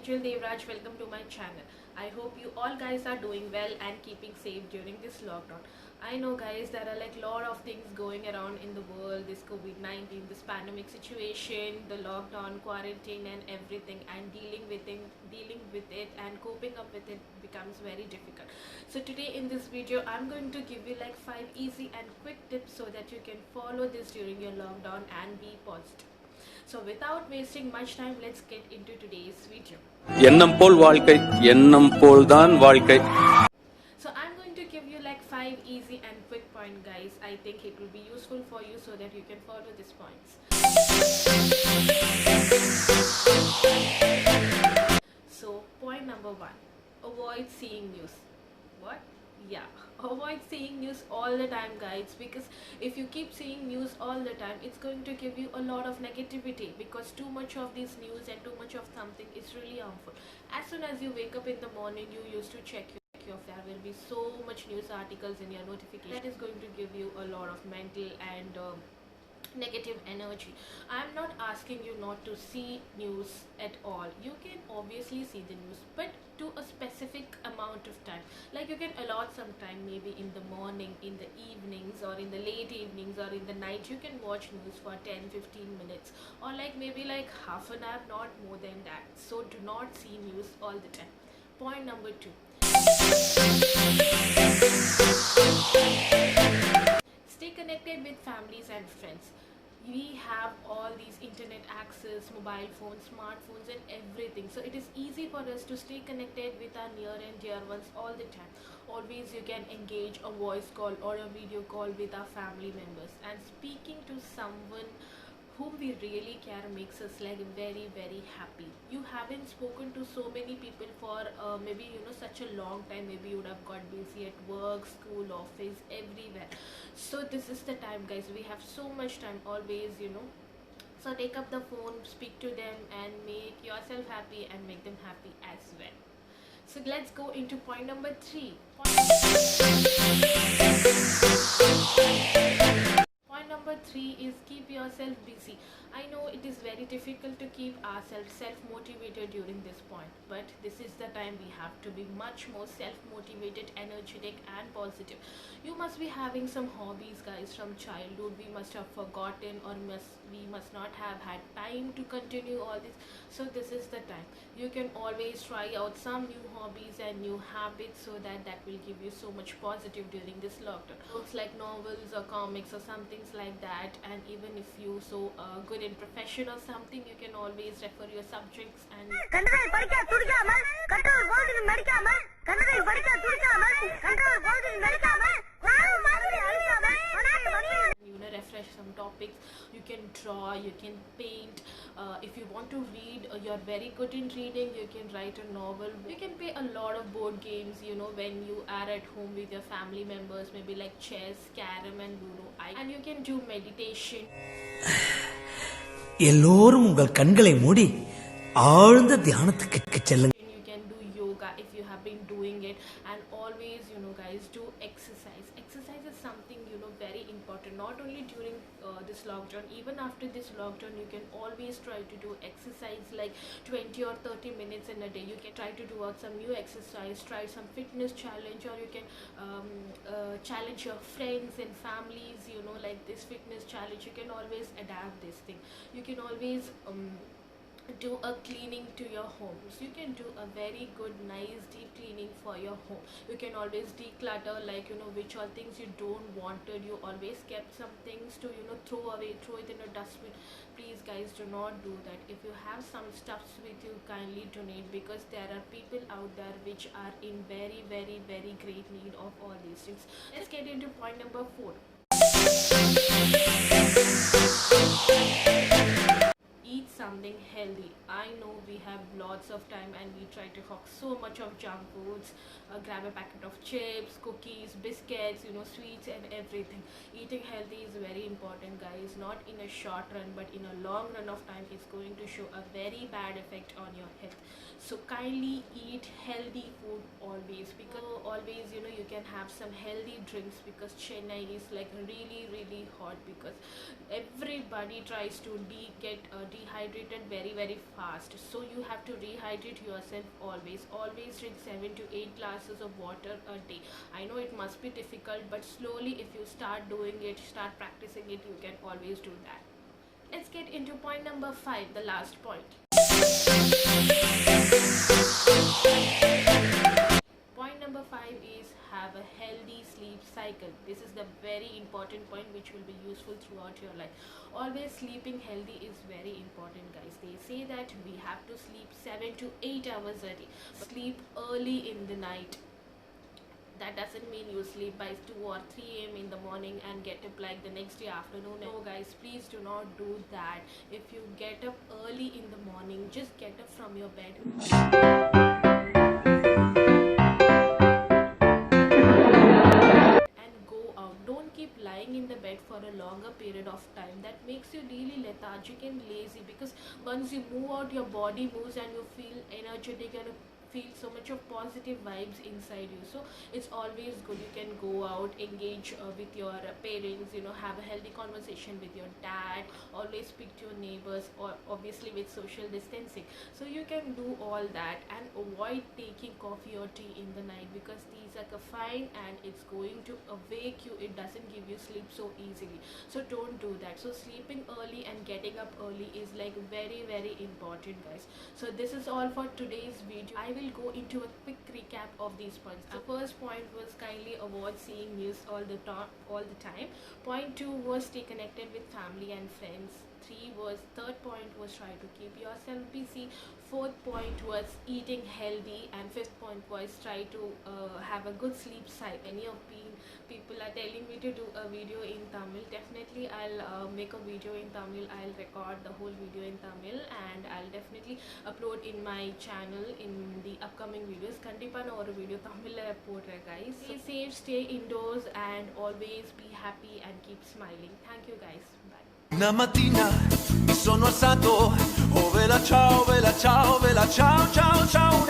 Ujjwal Devraj. Welcome to my channel. I hope you all guys are doing well and keeping safe during this lockdown. I know guys, there are like lot of things going around in the world, this COVID-19, this pandemic situation, the lockdown, quarantine and everything, and dealing with it and coping up with it becomes very difficult. So today in this video I'm going to give you like 5 easy and quick tips so that you can follow this during your lockdown and be positive. So without wasting much time, let's get into today's video. எண்ணம் போல் வாழ்க்கை எண்ணம் போல்தான் வாழ்க்கை. So I'm going to give you like 5 easy and quick points guys. I think it will be useful for you so that you can follow these points. So point number 1, avoid seeing news. What? Yeah, avoid seeing news all the time guys, because if you keep seeing news all the time, it's going to give you a lot of negativity, because too much of this news and too much of something is really harmful. As soon as you wake up in the morning, you used to check your there will be so much news articles in your notification. That is going to give you a lot of mental and negative energy. I'm not asking you not to see news at all. You can obviously see the news, but to a specific amount of time. Like you can allot some time, maybe in the morning, in the evenings, or in the late evenings, or in the night. You can watch news for 10-15 minutes, or like maybe like half an hour, not more than that. So do not see news all the time. Point number 2, stay connected with families and friends. We have all these internet access, mobile phones, smartphones and everything, so it is easy for us to stay connected with our near and dear ones all the time. Always you can engage a voice call or a video call with our family members, and speaking to someone whom we really care makes us like very happy. You haven't spoken to so many people for maybe such a long time. Maybe you would have got busy at work, school, office, everywhere. So this is the time guys, we have so much time always. So take up the phone, speak to them and make yourself happy and make them happy as well. So let's go into point number 3. Point number 3 is keep yourself busy. I know it is very difficult to keep ourselves self-motivated during this point, but this is the time we have to be much more self-motivated, energetic and positive. You must be having some hobbies guys from childhood. We must have forgotten, or we must not have had time to continue all this. So this is the time. You can always try out some new hobbies and new habits, so that will give you so much positive during this lockdown. Books like novels or comics or some things like that, and even if you so good in profession or something, you can always refer your subjects and refresh some topics. You can draw, you can paint. If you want to read, you're very good in reading, you can write a novel. You can play a lot of board games when you are at home with your family members, maybe like chess, carom and ludo. And you can do meditation. எல்லோரும் உங்கள் கண்களை மூடி ஆழ்ந்த தியானத்துக்கு செல்லுங்கள். You can do yoga if you have been doing it, and always guys, do exercise. Exercise is something very important, not only during this lockdown, even after this lockdown. You can always try to do exercise like 20 or 30 minutes in a day. You can try to do out some new exercise, try some fitness challenge, or you can challenge your friends and families, like this fitness challenge. You can always adapt this thing. You can always do a cleaning to your home. So you can do a very good nice deep cleaning for your home. You can always declutter, like which all things you don't wanted. You always kept some things to throw away, throw it in a dustbin. Please guys, do not do that. If you have some stuffs with you, kindly donate, because there are people out there which are in very great need of all these things. Let's get into point number 4. Eat something healthy. I know we have lots of time and we try to cook so much of junk foods. Grab a packet of chips, cookies, biscuits, sweets and everything. Eating healthy is very important guys. Not in a short run, but in a long run of time, it's going to show a very bad effect on your health. So kindly eat healthy food always, because always you can have some healthy drinks, because Chennai is like really hot, because everybody tries to get dehydrated very fast. fast. So you have to rehydrate yourself always. Always drink 7 to 8 glasses of water a day. I know it must be difficult, but slowly if you start doing it, start practicing it, you can always do that. Let's get into point number 5, the last point. Point number 5 is have a healthy sleep cycle. This is the very important point which will be useful throughout your life. Always sleeping healthy is very important, guys. They say that we have to sleep 7 to 8 hours a day. Sleep early in the night. That doesn't mean you sleep by 2 or 3 a.m. in the morning and get up like the next day afternoon. No guys, please do not do that. If you get up early in the morning, just get up from your bed and go out. Don't keep lying in the bed for a longer period of time. That makes you really lethargic and lazy, because once you move out, your body moves and you feel energetic and feel so much of positive vibes inside you. So it's always good, you can go out, engage with your parents, have a healthy conversation with your dad, always speak to your neighbors, or obviously with social distancing. So you can do all that and avoid taking coffee or tea in the night, because these are caffeine and it's going to awake you. It doesn't give you sleep so easily. So don't do that. So sleeping early and getting up early is like very, very important, guys. So this is all for today's video. I will go into a quick recap of these points. The first point was kindly avoid seeing news all the time. Point 2 was stay connected with family and friends. Third point was try to keep yourself busy. Fourth point was eating healthy, and fifth point was try to have a good sleep cycle. Many of people are telling me to do a video in Tamil. Definitely I'll make a video in Tamil. I'll record the whole video in Tamil and I'll definitely upload in my channel in the upcoming videos. Kandipa na oru video Tamil la podren, guys. Stay safe, stay indoors, and always be happy and keep smiling. Thank you, guys. Bye. Una mattina mi sono alzato, oh vela ciao, ciao ciao ciao.